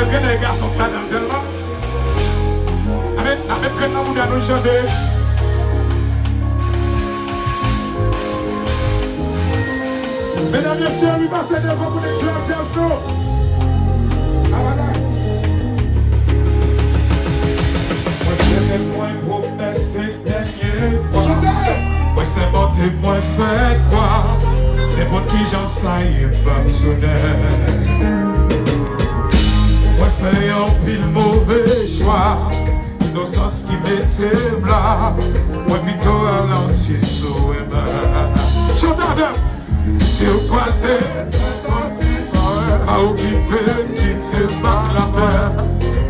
que les gars sont là dans tellement. Avec que nous nous chanter. Mesdames et messieurs, oui, passez devant vous les clubs Gelso. Ah voilà. Moi, c'est le point pour passer dernière fois. Moi, c'est mon témoin fait croire. C'est mon qui j'en sais pas sonner. Moi, fais un pile mauvais choix. Innocence qui m'était là. Moi, plutôt à l'antiso et ben. Chantez. Si vous croisez, à occuper, quitter par la mer,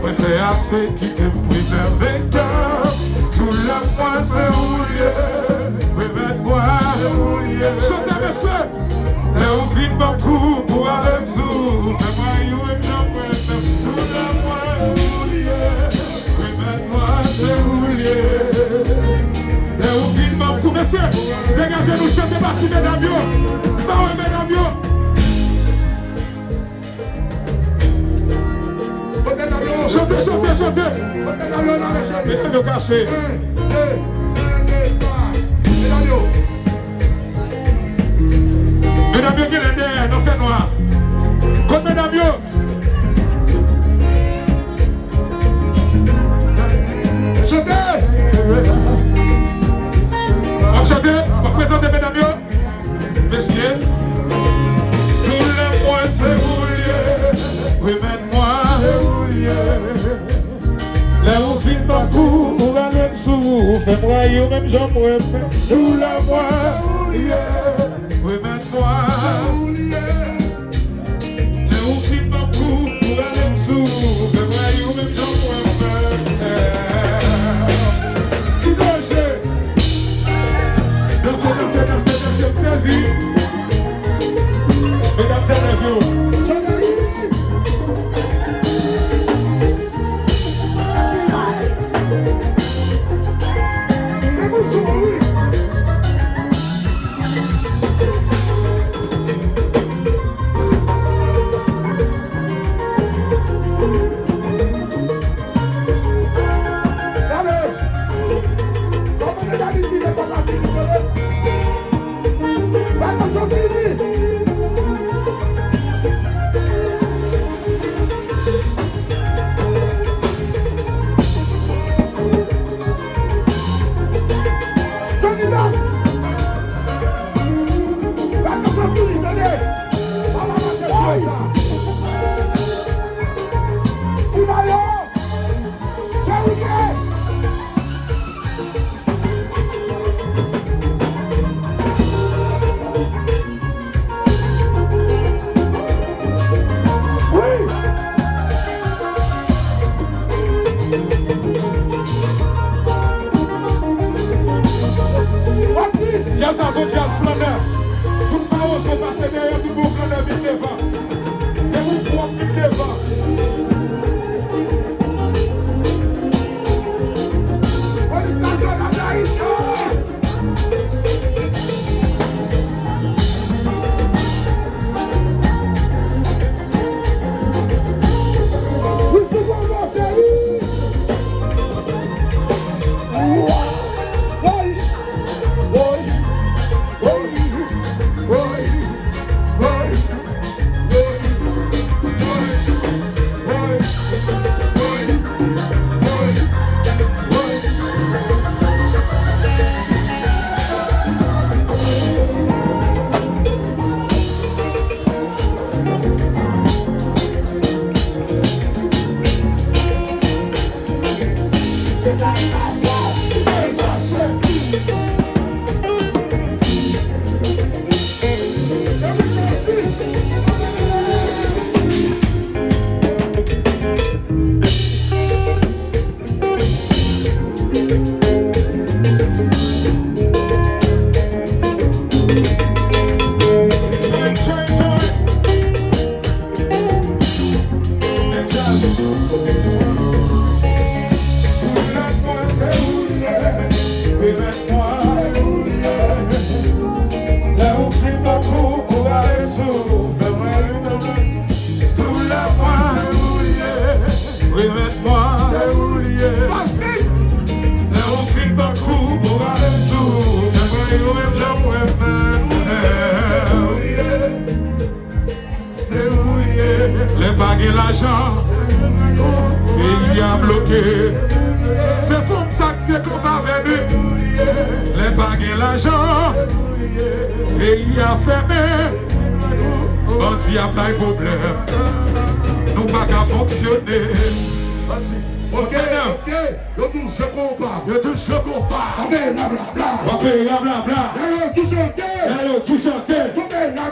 préférez assez quitter fruit de vainqueur. Tout le point c'est rouillé, remettre-moi rouillé. Chantez, monsieur, et oublie beaucoup pour aller me sous. Mais moi, you et j'en tout le point rouillé, remettre-moi c'est rouillé. Et oublie beaucoup, monsieur, dégagez-nous, chantez partie des avions. Chantez. Mettez le cachet. Mesdames, qui est derrière, non fait noir. Comme mesdames, chantez. On chante, on présente mesdames, messieurs. Tous les points c'est rouillé. Remets-moi rouillé. Les roues filent beaucoup, on va même sous. Fais-moi you, même j'en pourrais faire. Tout le mois rouillé. Remets-moi rouillé. Les roues filent beaucoup, on va même sous. Fais-moi you, même j'en pourrais faire. Si danger. Dansez, saisi. Mesdames, mesdames, gagné l'argent, et il a bloqué. C'est pour ça que comme avec les bagues l'argent, et il a fermé. On dit a pas de problème, nous pas qu'à fonctionner. Ok, yo tout je comprends. Yo tout je comprends. On est la bla bla. On fait la bla bla. Yo tout chanter. Yo tout chanter. On est la